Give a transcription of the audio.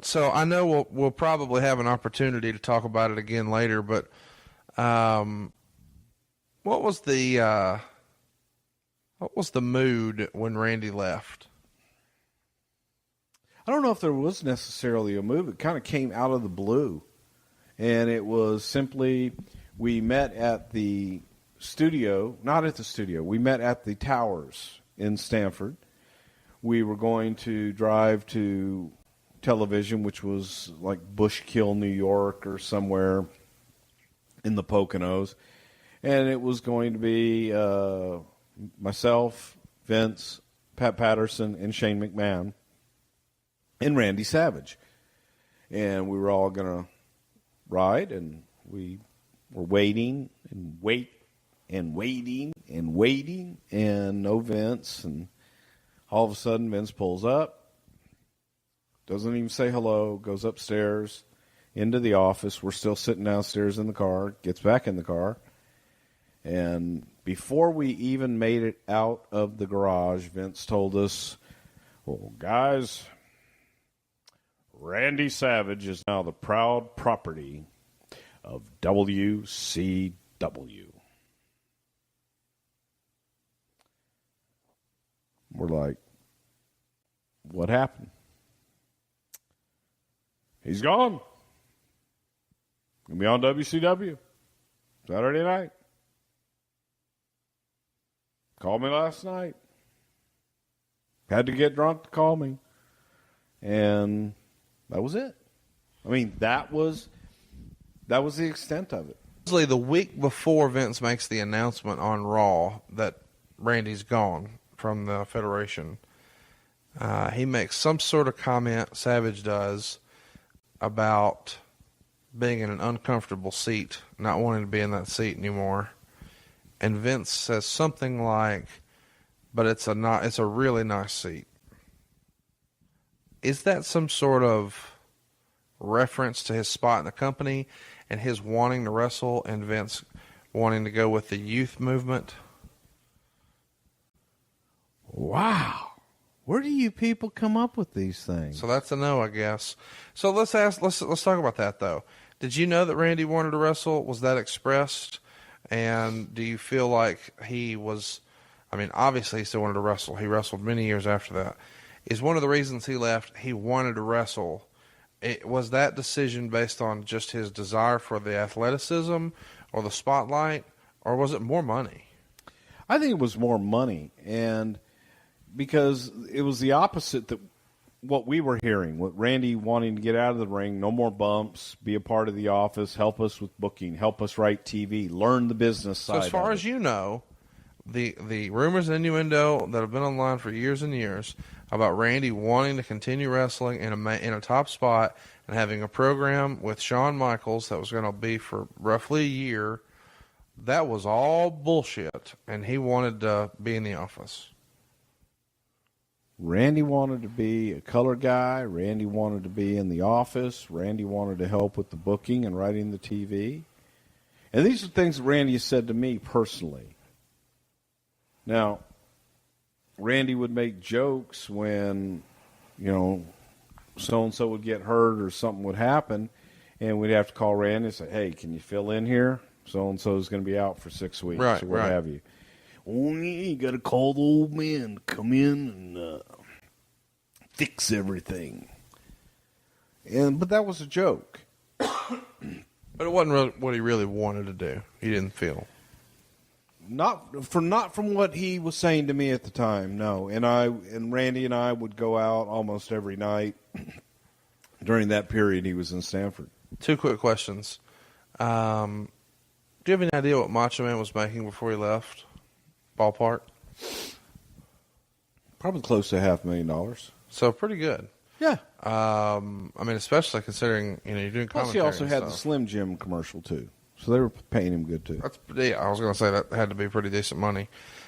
So I know we'll probably have an opportunity to talk about it again later, but what was the mood when Randy left? I don't know if there was necessarily a move. It kind of came out of the blue. And it was simply, we met at the studio, not at the studio, we met at the Towers in Stamford. We were going to drive to television, which was like Bushkill, New York, or somewhere in the Poconos. And it was going to be myself, Vince, Pat Patterson, and Shane McMahon, and Randy Savage. And we were all going to ride, and we were waiting, and no Vince. And all of a sudden, Vince pulls up, doesn't even say hello, goes upstairs into the office. We're still sitting downstairs in the car, gets back in the car. And before we even made it out of the garage, Vince told us, well, guys, Randy Savage is now the proud property of WCW. We're like, what happened? He's gone. He'll be on WCW Saturday night. Called me last night. Had to get drunk to call me. And that was it. I mean, that was the extent of it. Usually the week before Vince makes the announcement on Raw that Randy's gone from the Federation, he makes some sort of comment, Savage does, about being in an uncomfortable seat, not wanting to be in that seat anymore. And Vince says something like, but it's a really nice seat. Is that some sort of reference to his spot in the company and his wanting to wrestle and Vince wanting to go with the youth movement? Wow. Where do you people come up with these things? So that's a no, I guess. So let's talk about that, though. Did you know that Randy wanted to wrestle? Was that expressed? And do you feel like he was, I mean, obviously he still wanted to wrestle. He wrestled many years after that. Is one of the reasons he left, he wanted to wrestle. Was that decision based on just his desire for the athleticism or the spotlight, or was it more money? I think it was more money, and because it was the opposite that what we were hearing, with Randy wanting to get out of the ring, no more bumps, be a part of the office, help us with booking, help us write TV, learn the business side. So as far as you know, the rumors and innuendo that have been online for years and years about Randy wanting to continue wrestling in a top spot and having a program with Shawn Michaels that was going to be for roughly a year, that was all bullshit, and he wanted to be in the office. Randy wanted to be a color guy. Randy wanted to be in the office. Randy wanted to help with the booking and writing the TV. And these are things that Randy has said to me personally. Now, Randy would make jokes when, so-and-so would get hurt or something would happen, and we'd have to call Randy and say, hey, can you fill in here? So-and-so is going to be out for 6 weeks or what have you. Oh, yeah, you got to call the old man to come in and fix everything. But that was a joke. But it wasn't really what he really wanted to do. He didn't feel. Not from what he was saying to me at the time, no. And Randy and I would go out almost every night during that period he was in Stamford. 2 quick questions. Do you have any idea what Macho Man was making before he left? Ballpark? Probably close to $500,000. So pretty good. Yeah. I mean, especially considering, you're doing commentary. Plus, he also had the Slim Jim commercial, too. So they were paying him good, too. I was going to say that had to be pretty decent money.